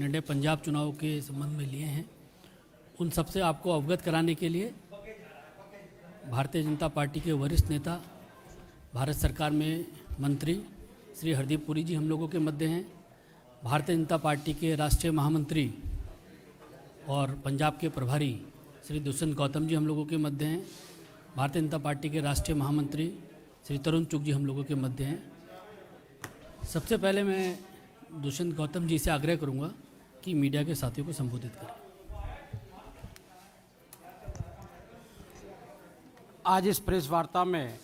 निर्णय पंजाब चुनाव के संबंध में लिए हैं, उन सबसे आपको अवगत कराने के लिए भारतीय जनता पार्टी के वरिष्ठ नेता, भारत सरकार में मंत्री श्री हरदीप पुरी जी हम लोगों के मध्य हैं। भारतीय जनता पार्टी के राष्ट्रीय महामंत्री और पंजाब के प्रभारी श्री दुष्यंत गौतम जी हम लोगों के मध्य हैं। भारतीय जनता पार्टी के राष्ट्रीय महामंत्री श्री तरुण चुग जी हम लोगों के मध्य हैं। सबसे पहले मैं दुष्यंत गौतम जी से आग्रह करूंगा कि मीडिया के साथियों को संबोधित करें। आज इस प्रेस वार्ता में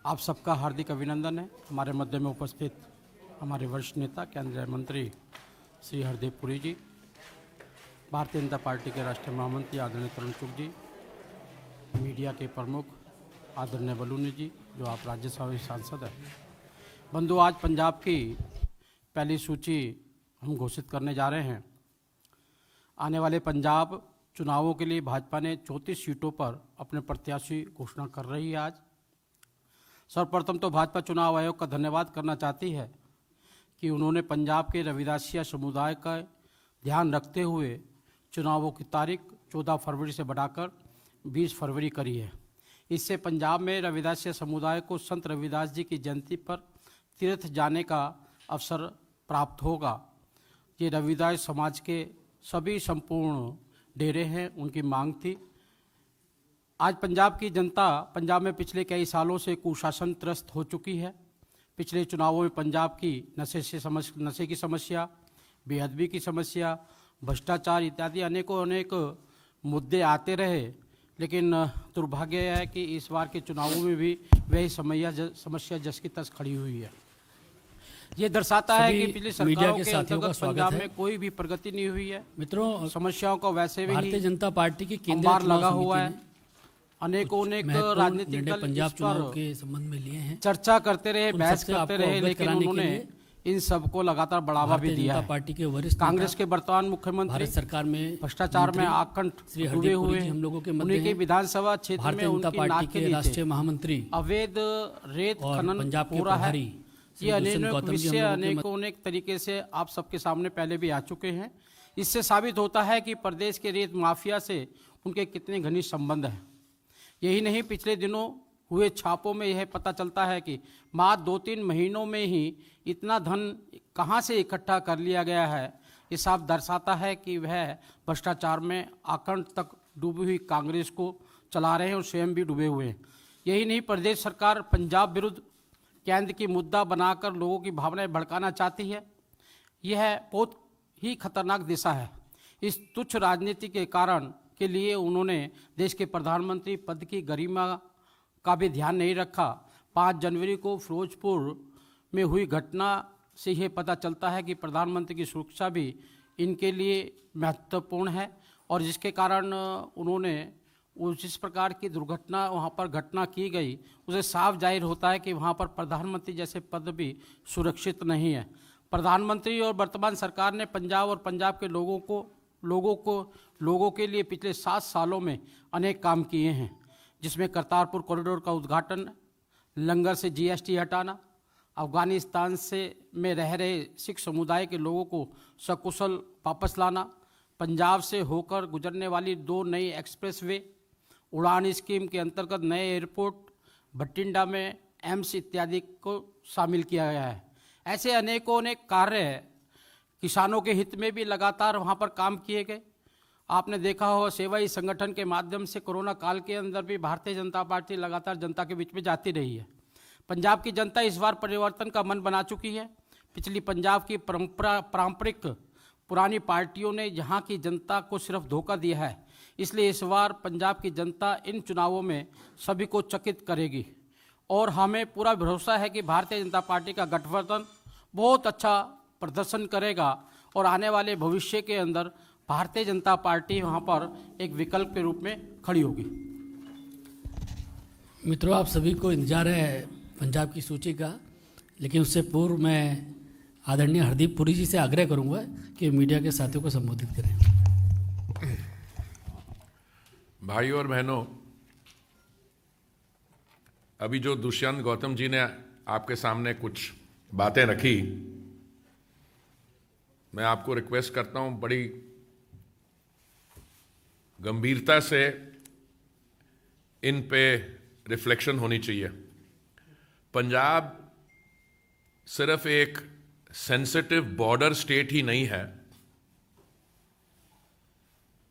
आप सबका हार्दिक अभिनंदन है। हमारे मध्य में उपस्थित हमारे वरिष्ठ नेता केंद्रीय मंत्री श्री हरदीप पुरी जी, भारतीय जनता पार्टी के राष्ट्रीय महामंत्री आदरणीय तरुण चुग जी, मीडिया के प्रमुख आदरणीय बलूनी जी जो आप राज्यसभा सांसद हैं। बंधु, आज पंजाब की पहली सूची हम घोषित करने जा रहे हैं। आने वाले पंजाब चुनावों के लिए भाजपा ने 34 सीटों पर अपने प्रत्याशी घोषणा कर रही है। आज सर्वप्रथम तो भाजपा चुनाव आयोग का धन्यवाद करना चाहती है कि उन्होंने पंजाब के रविदासिया समुदाय का ध्यान रखते हुए चुनावों की तारीख 14 फरवरी से बढ़ाकर 20 फरवरी करी है। इससे पंजाब में रविदासिया समुदाय को संत रविदास जी की जयंती पर तीर्थ जाने का अवसर प्राप्त होगा। ये रविदास समाज के सभी संपूर्ण डेरे हैं, उनकी मांग थी। आज पंजाब की जनता पंजाब में पिछले कई सालों से कुशासन त्रस्त हो चुकी है। पिछले चुनावों में पंजाब की नशे की समस्या, बेअदबी की समस्या, भ्रष्टाचार इत्यादि अनेक मुद्दे आते रहे, लेकिन दुर्भाग्य है कि इस बार के चुनावों में भी वही समस्या जस की तस खड़ी हुई है। ये दर्शाता है कि पिछली सरकारों के अंतर्गत पंजाब में कोई भी प्रगति नहीं हुई है। मित्रों, समस्याओं को वैसे भी भारतीय जनता पार्टी की केंद्रीय लगा हुआ है। अनेक राजनीतिक दल पंजाब चुनाव के संबंध में लिए हैं, चर्चा करते रहे, बहस करते रहे, लेकिन उन्होंने इन सबको लगातार बढ़ावा भी दिया है। पार्टी के वरिष्ठ कांग्रेस के वर्तमान मुख्यमंत्री भारत सरकार में भ्रष्टाचार में आकंठ डूबे हुए हम लोगों के उन्हीं के विधानसभा क्षेत्र में उनकी नाक के राष्ट्रीय महामंत्री अवैध रेत खनन हो रहा है। ये अनेक विषय अनेक तरीके से आप सबके सामने पहले भी आ चुके हैं। इससे साबित होता है कि प्रदेश के रेत माफिया से उनके कितने घनिष्ठ संबंध हैं। यही नहीं, पिछले दिनों हुए छापों में यह पता चलता है कि मात्र 2-3 महीनों में ही इतना धन कहां से इकट्ठा कर लिया गया है। ये साफ दर्शाता है कि वह भ्रष्टाचार में आकंठ तक डूबी हुई कांग्रेस को चला रहे हैं और स्वयं भी डूबे हुए हैं। यही नहीं, प्रदेश सरकार पंजाब विरुद्ध केंद्र की मुद्दा बनाकर लोगों की भावनाएं भड़काना चाहती है। यह बहुत ही खतरनाक दिशा है। इस तुच्छ राजनीति के कारण के लिए उन्होंने देश के प्रधानमंत्री पद की गरिमा का भी ध्यान नहीं रखा। 5 जनवरी को फिरोजपुर में हुई घटना से यह पता चलता है कि प्रधानमंत्री की सुरक्षा भी इनके लिए महत्वपूर्ण है, और जिसके कारण उन्होंने जिस प्रकार की दुर्घटना वहाँ पर घटना की गई, उसे साफ जाहिर होता है कि वहाँ पर प्रधानमंत्री जैसे पद भी सुरक्षित नहीं है। प्रधानमंत्री और वर्तमान सरकार ने पंजाब और पंजाब के लोगों के लिए पिछले 7 सालों में अनेक काम किए हैं, जिसमें करतारपुर कॉरिडोर का उद्घाटन, लंगर से जीएसटी हटाना, अफगानिस्तान में रह रहे सिख समुदाय के लोगों को सकुशल वापस लाना, पंजाब से होकर गुजरने वाली 2 नई एक्सप्रेसवे, उड़ान स्कीम के अंतर्गत नए एयरपोर्ट, भटिंडा में एम्स इत्यादि को शामिल किया गया है। ऐसे अनेक कार्य किसानों के हित में भी लगातार वहाँ पर काम किए गए। आपने देखा हो, सेवाई संगठन के माध्यम से कोरोना काल के अंदर भी भारतीय जनता पार्टी लगातार जनता के बीच में जाती रही है। पंजाब की जनता इस बार परिवर्तन का मन बना चुकी है। पिछली पंजाब की पारंपरिक पुरानी पार्टियों ने यहाँ की जनता को सिर्फ धोखा दिया है, इसलिए इस बार पंजाब की जनता इन चुनावों में सभी को चकित करेगी, और हमें पूरा भरोसा है कि भारतीय जनता पार्टी का गठबंधन बहुत अच्छा प्रदर्शन करेगा और आने वाले भविष्य के अंदर भारतीय जनता पार्टी वहाँ पर एक विकल्प के रूप में खड़ी होगी। मित्रों, आप सभी को इंतजार है पंजाब की सूची का, लेकिन उससे पूर्व मैं आदरणीय हरदीप पुरी जी से आग्रह करूंगा कि मीडिया के साथियों को संबोधित करें। भाइयों और बहनों, अभी जो दुष्यंत गौतम जी ने आपके सामने कुछ बातें रखी, मैं आपको रिक्वेस्ट करता हूं, बड़ी गंभीरता से इन पे रिफ्लेक्शन होनी चाहिए। पंजाब सिर्फ एक सेंसिटिव बॉर्डर स्टेट ही नहीं है,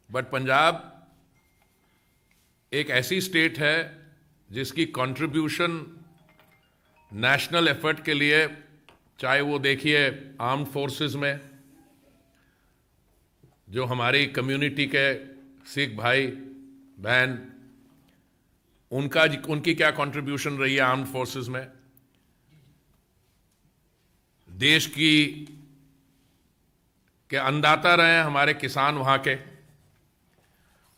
बट पंजाब एक ऐसी स्टेट है जिसकी कंट्रीब्यूशन नेशनल एफर्ट के लिए, चाहे वो देखिए आर्म्ड फोर्सेस में जो हमारी कम्युनिटी के सिख भाई बहन, उनकी क्या कंट्रीब्यूशन रही है आर्म्ड फोर्सेस में, देश के अन्नदाता रहे हैं हमारे किसान वहां के,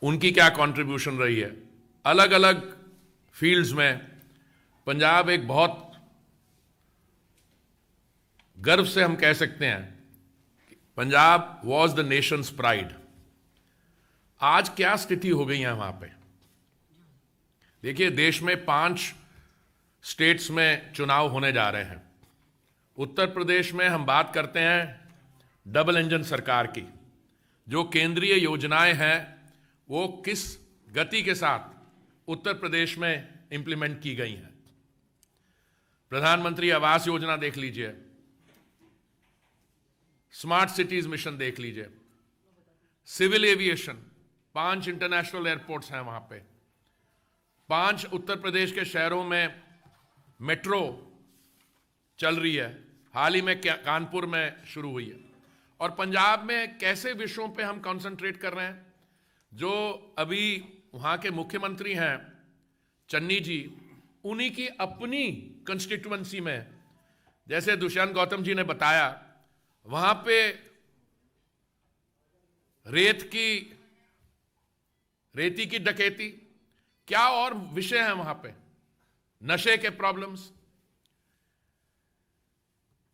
उनकी क्या कंट्रीब्यूशन रही है। अलग अलग फील्ड्स में पंजाब एक बहुत गर्व से हम कह सकते हैं Punjab was the Nations pride. आज क्या स्थिति हो गई है वहां पे? देखिए, देश में 5 स्टेट्स में चुनाव होने जा रहे हैं। उत्तर प्रदेश में हम बात करते हैं डबल इंजन सरकार की। जो केंद्रीय योजनाएं हैं वो किस गति के साथ उत्तर प्रदेश में इंप्लीमेंट की गई हैं। प्रधानमंत्री आवास योजना देख लीजिए, स्मार्ट सिटीज मिशन देख लीजिए, सिविल एविएशन, 5 इंटरनेशनल एयरपोर्ट्स हैं वहां पे, 5 उत्तर प्रदेश के शहरों में मेट्रो चल रही है, हाल ही में कानपुर में शुरू हुई है। और पंजाब में कैसे विषयों पे हम कंसंट्रेट कर रहे हैं? जो अभी वहां के मुख्यमंत्री हैं चन्नी जी, उन्हीं की अपनी कंस्टिट्यूएंसी में, जैसे दुष्यंत गौतम जी ने बताया, वहां पे रेती की डकैती, क्या और विषय हैं वहां पे, नशे के प्रॉब्लम्स।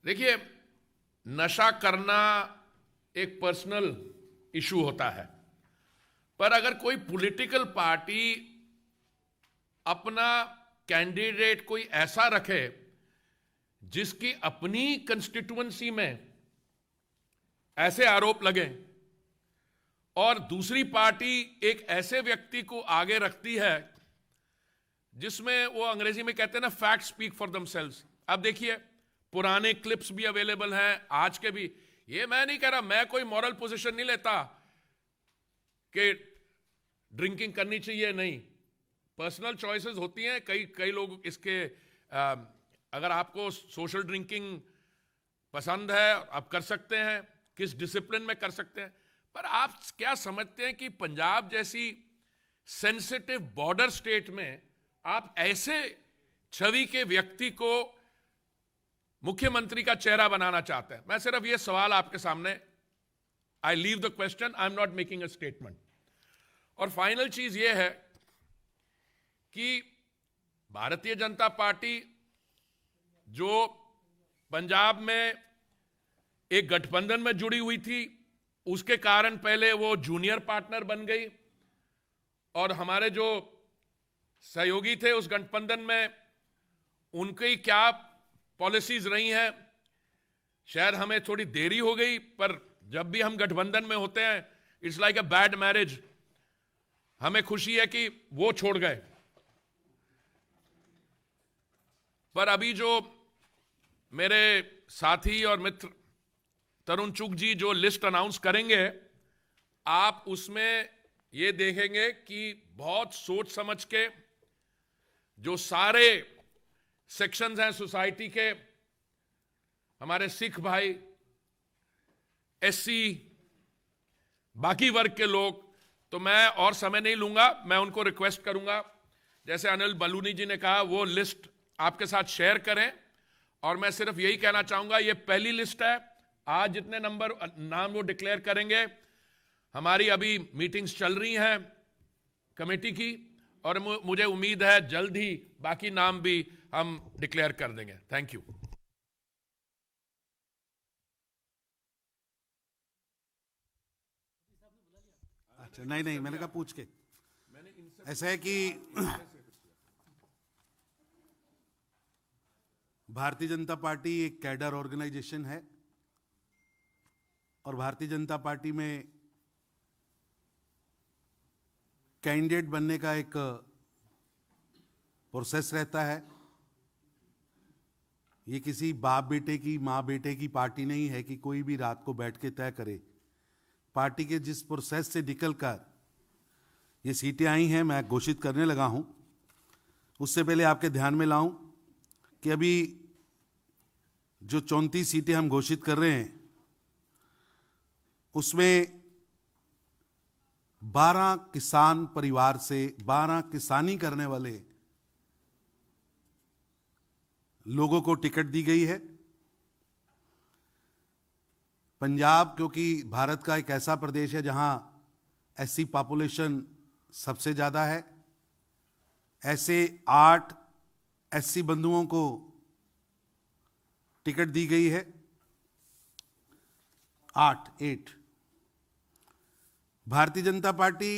देखिए, नशा करना एक पर्सनल इशू होता है, पर अगर कोई पॉलिटिकल पार्टी अपना कैंडिडेट कोई ऐसा रखे जिसकी अपनी कंस्टिट्यूएंसी में ऐसे आरोप लगे और दूसरी पार्टी एक ऐसे व्यक्ति को आगे रखती है जिसमें वो अंग्रेजी में कहते हैं ना, फैक्ट स्पीक फॉर देमसेल्व्स। अब देखिए, पुराने क्लिप्स भी अवेलेबल हैं, आज के भी। ये मैं नहीं कह रहा, मैं कोई मॉरल पोजीशन नहीं लेता कि ड्रिंकिंग करनी चाहिए, नहीं, पर्सनल चॉइसेस होती हैं। कई लोग इसके अगर आपको सोशल ड्रिंकिंग पसंद है आप कर सकते हैं, किस डिसिप्लिन में कर सकते हैं। पर आप क्या समझते हैं कि पंजाब जैसी सेंसिटिव बॉर्डर स्टेट में आप ऐसे छवि के व्यक्ति को मुख्यमंत्री का चेहरा बनाना चाहते हैं? मैं सिर्फ ये सवाल आपके सामने, I leave the question, I am not making a statement. और फाइनल चीज यह है कि भारतीय जनता पार्टी जो पंजाब में एक गठबंधन में जुड़ी हुई थी, उसके कारण पहले वो जूनियर पार्टनर बन गई, और हमारे जो सहयोगी थे उस गठबंधन में, उनकी क्या पॉलिसीज रही हैं, शायद हमें थोड़ी देरी हो गई, पर जब भी हम गठबंधन में होते हैं it's like a bad marriage. हमें खुशी है कि वो छोड़ गए, पर अभी जो मेरे साथी और मित्र तरुण चुग जी जो लिस्ट अनाउंस करेंगे, आप उसमें ये देखेंगे कि बहुत सोच समझ के जो सारे सेक्शंस हैं सोसाइटी के, हमारे सिख भाई, एससी, बाकी वर्ग के लोग, तो मैं और समय नहीं लूंगा, मैं उनको रिक्वेस्ट करूंगा, जैसे अनिल बलूनी जी ने कहा, वो लिस्ट आपके साथ शेयर करें। और मैं सिर्फ यही कहना चाहूंगा, ये पहली लिस्ट है, आज जितने नाम वो डिक्लेयर करेंगे, हमारी अभी मीटिंग्स चल रही हैं कमेटी की, और मुझे उम्मीद है जल्द ही बाकी नाम भी हम डिक्लेयर कर देंगे। Thank you. अच्छा, नहीं, मैंने कहा पूछ के। ऐसा है कि भारतीय जनता पार्टी एक कैडर ऑर्गेनाइजेशन है और भारतीय जनता पार्टी में कैंडिडेट बनने का एक प्रोसेस रहता है। ये किसी बाप बेटे की, माँ बेटे की पार्टी नहीं है कि कोई भी रात को बैठ के तय करे। पार्टी के जिस प्रोसेस से निकलकर ये सीटें आई हैं, मैं घोषित करने लगा हूं, उससे पहले आपके ध्यान में लाऊं कि अभी जो 34 सीटें हम घोषित कर रहे हैं उसमें 12 किसान परिवार से, 12 किसानी करने वाले लोगों को टिकट दी गई है। पंजाब क्योंकि भारत का एक ऐसा प्रदेश है जहां एससी पॉपुलेशन सबसे ज्यादा है, ऐसे 8 एससी बंधुओं को टिकट दी गई है। 8 भारतीय जनता पार्टी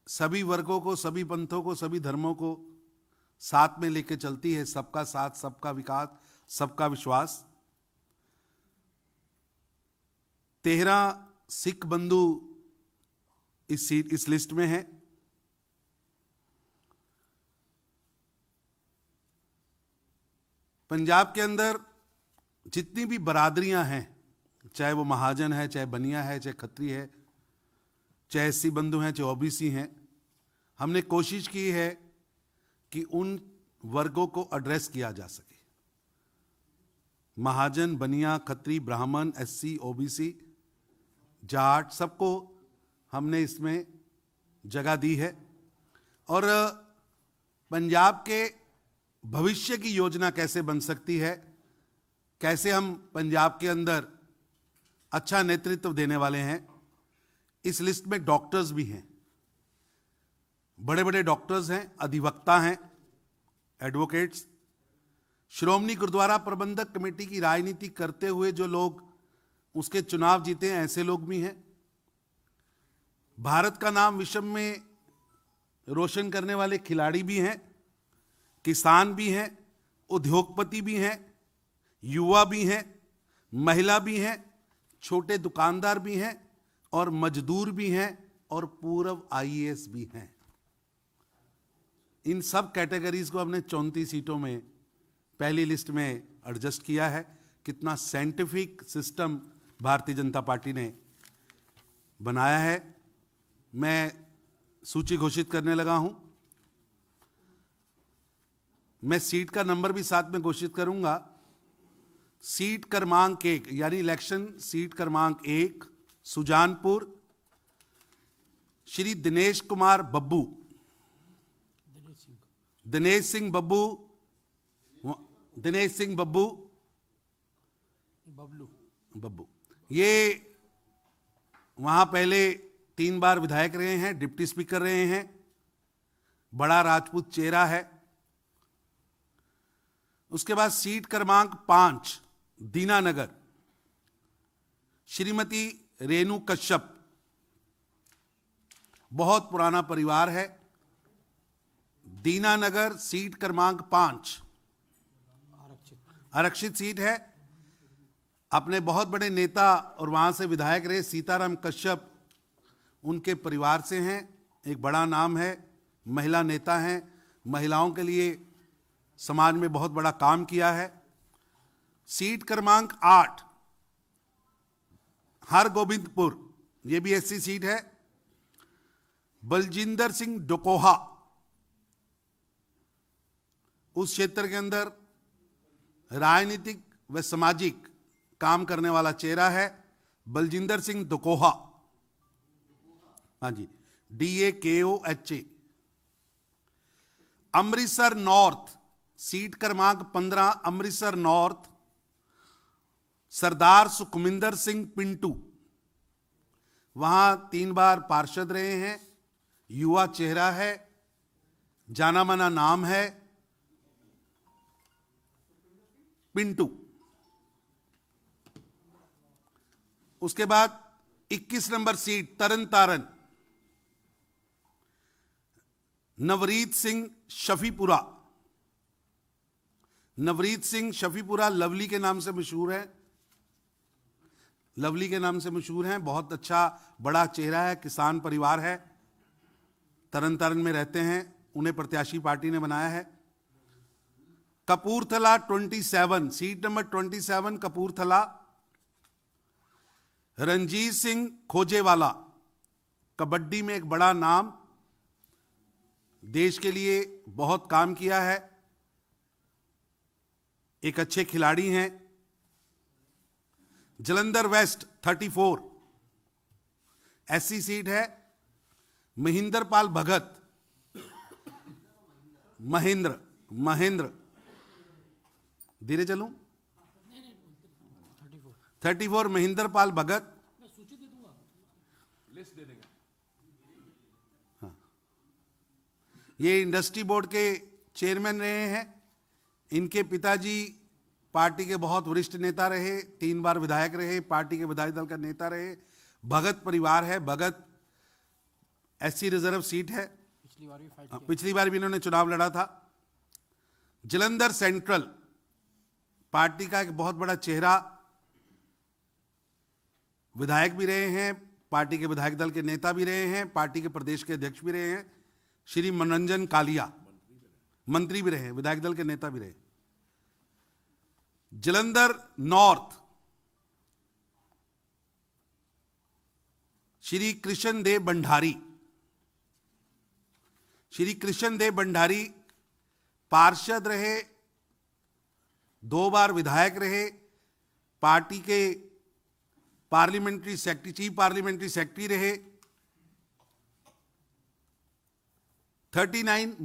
सभी वर्गों को, सभी पंथों को, सभी धर्मों को साथ में लेके चलती है। सबका साथ, सबका विकास, सबका विश्वास। 13 सिख बंधु इस लिस्ट में है। पंजाब के अंदर जितनी भी बरादरियां हैं, चाहे वो महाजन है, चाहे बनिया है, चाहे खत्री है, चाहे एससी बंधु हैं, चाहे ओबीसी हैं, हमने कोशिश की है कि उन वर्गों को एड्रेस किया जा सके। महाजन, बनिया, खत्री, ब्राह्मण, एससी, ओबीसी, जाट, सबको हमने इसमें जगह दी है। और पंजाब के भविष्य की योजना कैसे बन सकती है, कैसे हम पंजाब के अंदर अच्छा नेतृत्व देने वाले हैं, इस लिस्ट में डॉक्टर्स भी हैं, बड़े बड़े डॉक्टर्स हैं, अधिवक्ता हैं, एडवोकेट्स। श्रोमणी गुरुद्वारा प्रबंधक कमेटी की राजनीति करते हुए जो लोग उसके चुनाव जीते हैं, ऐसे लोग भी हैं। भारत का नाम विश्व में रोशन करने वाले खिलाड़ी भी हैं, किसान भी हैं, उद्योगपति भी हैं, युवा भी हैं, महिला भी हैं, छोटे दुकानदार भी हैं और मजदूर भी हैं और पूर्व आईएएस भी हैं। इन सब कैटेगरीज को हमने 34 सीटों में पहली लिस्ट में एडजस्ट किया है। कितना scientific system Bharatiya Janata party ने बनाया है। मैं सूची घोषित करने लगा हूं। मैं सीट का नंबर भी साथ में घोषित करूंगा। सीट क्रमांक 1 यानी इलेक्शन सीट क्रमांक 1 सुजानपुर, श्री दिनेश कुमार बब्बू, दिनेश सिंह बब्बू ये वहां पहले 3 बार विधायक रहे हैं, डिप्टी स्पीकर रहे हैं, बड़ा राजपूत चेहरा है। उसके बाद सीट क्रमांक 5 दीनानगर, श्रीमती रेणु कश्यप, बहुत पुराना परिवार है। दीनानगर सीट क्रमांक 5 आरक्षित सीट है। अपने बहुत बड़े नेता और वहां से विधायक रहे सीताराम कश्यप उनके परिवार से हैं, एक बड़ा नाम है, महिला नेता हैं, महिलाओं के लिए समाज में बहुत बड़ा काम किया है। सीट क्रमांक 8 हरगोबिंदपुर, यह भी एससी सीट है। बलजिंदर सिंह डोकोहा उस क्षेत्र के अंदर राजनीतिक व सामाजिक काम करने वाला चेहरा है, बलजिंदर सिंह डोकोहा, हाँ जी, DAKOHA। अमृतसर नॉर्थ सीट क्रमांक 15 अमृतसर नॉर्थ, सरदार सुखमिंदर सिंह पिंटू, वहां 3 बार पार्षद रहे हैं, युवा चेहरा है, जाना माना नाम है पिंटू। उसके बाद 21 नंबर सीट तरन तारन, नवरीत सिंह शफीपुरा। नवरीत सिंह शफीपुरा लवली के नाम से मशहूर है, लवली के नाम से मशहूर हैं, बहुत अच्छा बड़ा चेहरा है, किसान परिवार है, तरन तारण में रहते हैं, उन्हें प्रत्याशी पार्टी ने बनाया है। कपूरथला 27, सीट नंबर 27 कपूरथला, रणजीत सिंह खोजेवाला, कबड्डी में एक बड़ा नाम, देश के लिए बहुत काम किया है, एक अच्छे खिलाड़ी हैं। जलंधर वेस्ट 34 एससी सीट है, महेंद्र पाल भगत, महेंद्र धीरे चलूं, 34 महेंद्र पाल भगत, हाँ, ये इंडस्ट्री बोर्ड के चेयरमैन रहे हैं। इनके पिताजी पार्टी के बहुत वरिष्ठ नेता रहे, 3 बार विधायक रहे, पार्टी के विधायक दल का नेता रहे। भगत परिवार है, भगत एससी रिजर्व सीट है, पिछली बार भी इन्होंने चुनाव लड़ा था। जलंधर सेंट्रल पार्टी का एक बहुत बड़ा चेहरा, विधायक भी रहे हैं, पार्टी के विधायक दल के नेता भी रहे हैं, पार्टी के प्रदेश के अध्यक्ष भी रहे हैं, श्री मनोरंजन कालिया, मंत्री भी रहे, विधायक दल के नेता भी रहे। जलंधर नॉर्थ श्री कृष्ण देव भंडारी, श्री कृष्ण देव भंडारी पार्षद रहे, 2 बार विधायक रहे, पार्टी के parliamentary secretary, chief parliamentary secretary रहे। 39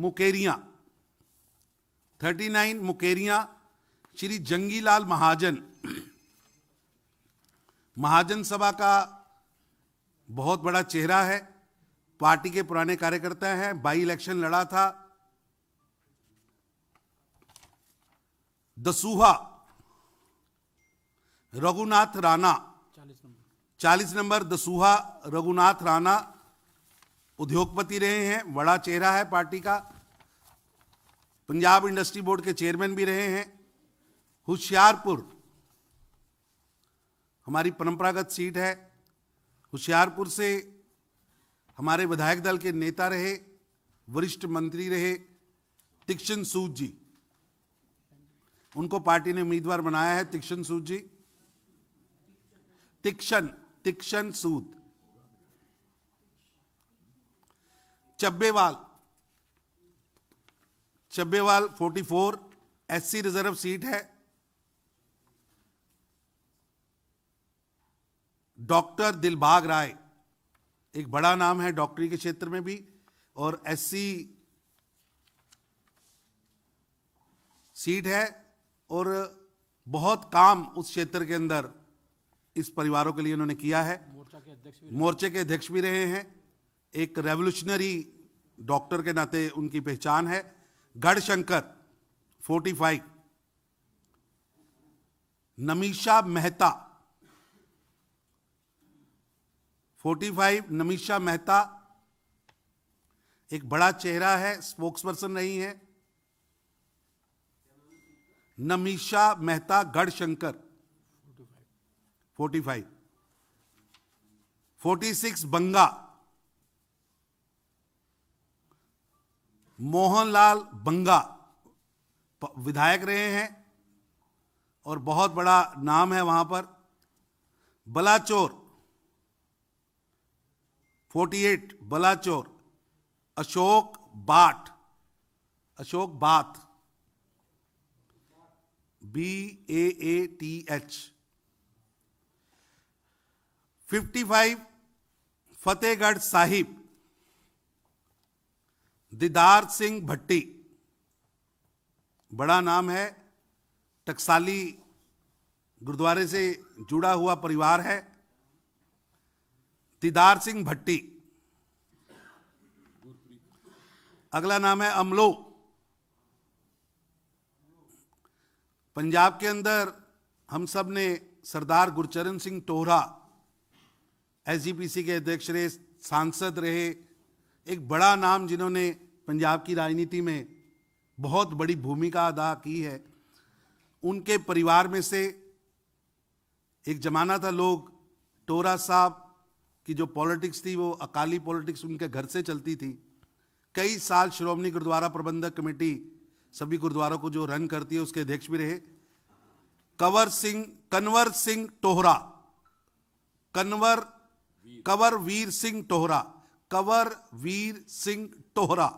मुकेरियां श्री जंगीलाल महाजन सभा का बहुत बड़ा चेहरा है, पार्टी के पुराने कार्यकर्ता हैं, बाई इलेक्शन लड़ा था। दसूहा रघुनाथ राणा 40 नंबर दसूहा रघुनाथ राणा उद्योगपति रहे हैं, बड़ा चेहरा है पार्टी का, पंजाब इंडस्ट्री बोर्ड के चेयरमैन भी रहे हैं। होशियारपुर हमारी परंपरागत सीट है, होशियारपुर से हमारे विधायक दल के नेता रहे, वरिष्ठ मंत्री रहे तीक्ष्ण सूद जी, उनको पार्टी ने उम्मीदवार बनाया है। तीक्ष्ण सूद जी, तीक्ष्ण सूद। चब्बेवाल 44 एससी रिजर्व सीट है, डॉक्टर दिलबाग राय एक बड़ा नाम है डॉक्टरी के क्षेत्र में भी, और एससी सीट है, और बहुत काम उस क्षेत्र के अंदर इस परिवारों के लिए उन्होंने किया है। मोर्चे के अध्यक्ष भी रहे हैं, एक रेवोल्यूशनरी डॉक्टर के नाते उनकी पहचान है। गढ़शंकर 45 नमीशा मेहता 45 नमीशा मेहता एक बड़ा चेहरा है, स्पोक्सपर्सन रही है नमीशा मेहता। गढ़शंकर 45 46 बंगा मोहनलाल बंगा विधायक रहे हैं और बहुत बड़ा नाम है वहां पर। Balachaur 48 Balachaur Ashok bath BAATH। 55 फतेहगढ़ साहिब दीदार सिंह भट्टी, बड़ा नाम है, टकसाली गुरुद्वारे से जुड़ा हुआ परिवार है। दीदार सिंह भट्टी। अगला नाम है अमलो। पंजाब के अंदर हम सब ने सरदार गुरचरण सिंह टोहरा SGPC के अध्यक्ष रहे, सांसद रहे, एक बड़ा नाम जिन्होंने पंजाब की राजनीति में बहुत बड़ी भूमिका अदा की है। उनके परिवार में से एक जमाना था लोग टोरा साहब की जो पॉलिटिक्स थी वो अकाली पॉलिटिक्स उनके घर से चलती थी। कई साल श्रोमणी गुरुद्वारा प्रबंधक कमेटी सभी गुरुद्वारों को जो रन करती है उसके अध्यक्ष भी रहे। कन्वर सिंह टोहरा, कंवर वीर सिंह टोहरा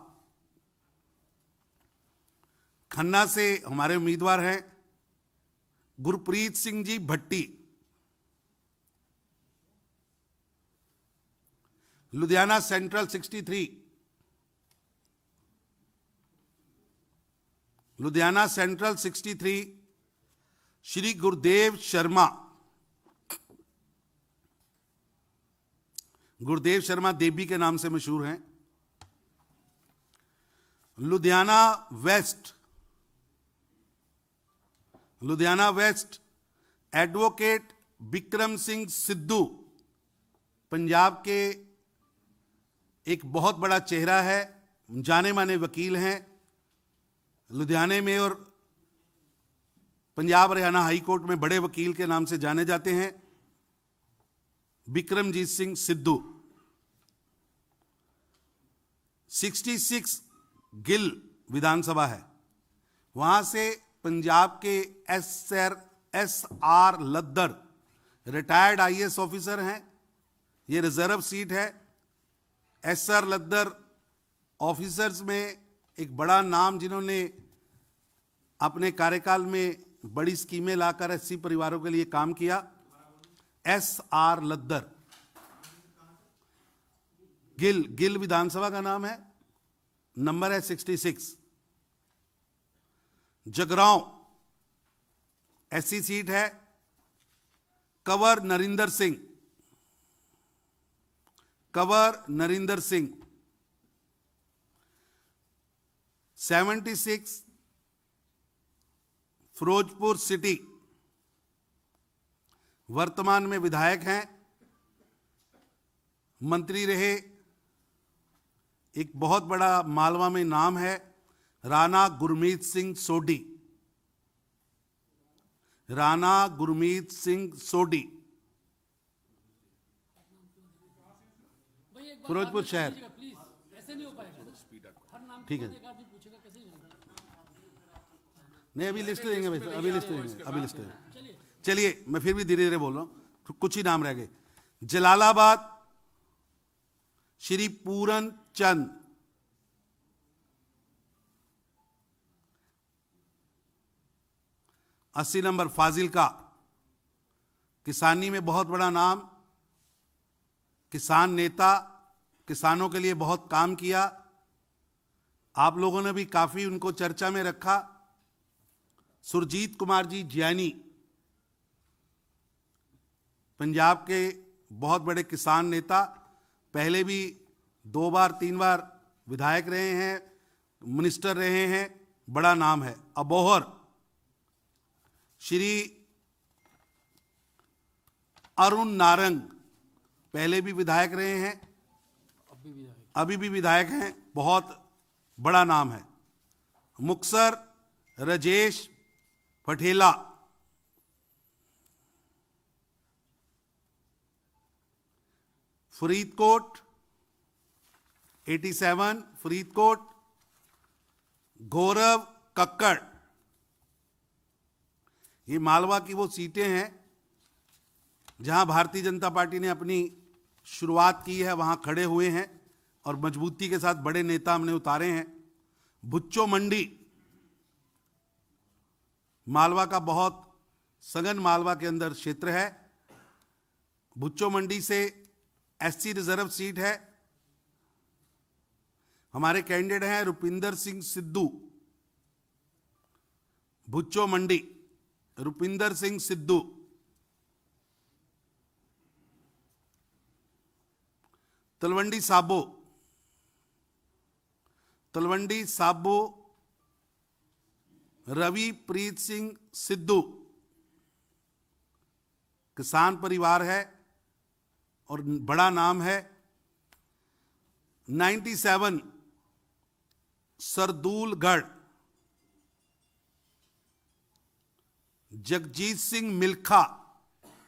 खन्ना से हमारे उम्मीदवार हैं गुरप्रीत सिंह जी भट्टी। Ludhiana central 63, Ludhiana central 63 Shri Gurudev Sharma. गुरुदेव शर्मा देवी के नाम से मशहूर हैं। लुधियाना वेस्ट एडवोकेट बिक्रम सिंह सिद्धू, पंजाब के एक बहुत बड़ा चेहरा है, जाने माने वकील हैं। लुधियाने में और पंजाब हरियाणा हाई कोर्ट में बड़े वकील के नाम से जाने जाते हैं, बिक्रमजीत सिंह सिद्धू। 66 गिल विधानसभा है, वहां से पंजाब के SR लद्दर रिटायर्ड IAS ऑफिसर हैं। ये रिजर्व सीट है। SR लद्दर ऑफिसर्स में एक बड़ा नाम, जिन्होंने अपने कार्यकाल में बड़ी स्कीमें लाकर SC परिवारों के लिए काम किया, SR लद्दर। गिल विधानसभा का नाम है, नंबर है 66। जगरांव SC सीट है, कंवर नरिंदर सिंह। 76 फिरोजपुर सिटी, वर्तमान में विधायक हैं, मंत्री रहे। एक बहुत बड़ा मालवा में नाम है, राणा गुरमीत सिंह सोडी। फिरोजपुर शहर। प्लीज, ऐसे नहीं हो पाएगा। ठीक है, नहीं अभी लिस्ट देंगे भाई, अभी लिस्ट देंगे। चलिए, मैं फिर भी धीरे धीरे बोल रहा हूं, कुछ ही नाम रह गए। जलालाबाद श्री पूरन चंद, अस्सी नंबर फाजिलका, किसानी में बहुत बड़ा नाम, किसान नेता, किसानों के लिए बहुत काम किया। आप लोगों ने भी काफी उनको चर्चा में रखा। सुरजीत कुमार जी ज्ञानी, पंजाब के बहुत बड़े किसान नेता, पहले भी 2 बार 3 बार विधायक रहे हैं, मिनिस्टर रहे हैं, बड़ा नाम है। अबोहर श्री अरुण नारंग, पहले भी विधायक रहे हैं, अभी भी विधायक हैं, बहुत बड़ा नाम है। मुक्तसर राजेश पटेला, फरीदकोट 87 फरीदकोट गौरव कक्कड़। ये मालवा की वो सीटें हैं जहां भारतीय जनता पार्टी ने अपनी शुरुआत की है, वहां खड़े हुए हैं और मजबूती के साथ बड़े नेता हमने उतारे हैं। भुच्चो मंडी, मालवा का बहुत सघन मालवा के अंदर क्षेत्र है। भुच्चो मंडी से SC रिजर्व सीट है। हमारे कैंडिडेट हैं रुपिंदर सिंह सिद्धू। भुच्चो मंडी, रुपिंदर सिंह सिद्धू। तलवंडी साबो रवि प्रीत सिंह सिद्धू, किसान परिवार है और बड़ा नाम है। 97 सरदूलगढ़ जगजीत सिंह मिल्खा,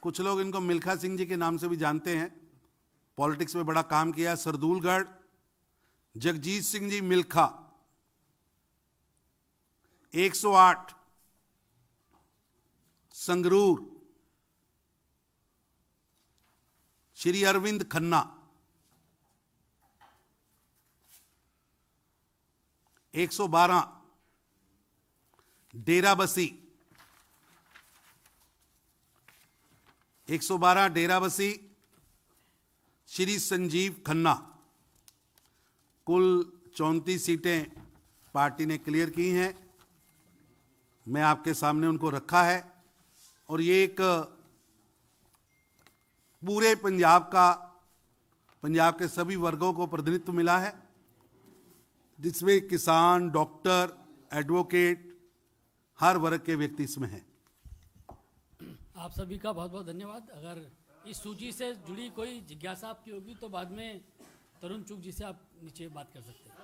कुछ लोग इनको मिल्खा सिंह जी के नाम से भी जानते हैं, पॉलिटिक्स में बड़ा काम किया। सरदूलगढ़ जगजीत सिंह जी मिल्खा 108, संगरूर श्री अरविंद खन्ना 112, डेराबसी 112 डेराबसी श्री संजीव खन्ना। कुल 34 सीटें पार्टी ने क्लियर की हैं। मैं आपके सामने उनको रखा है और ये एक पूरे पंजाब के सभी वर्गों को प्रतिनिधित्व मिला है, जिसमें किसान, डॉक्टर, एडवोकेट, हर वर्ग के व्यक्ति इसमें हैं। आप सभी का बहुत बहुत धन्यवाद। अगर इस सूची से जुड़ी कोई जिज्ञासा आपकी होगी तो बाद में तरुण चुग जी से आप नीचे बात कर सकते हैं।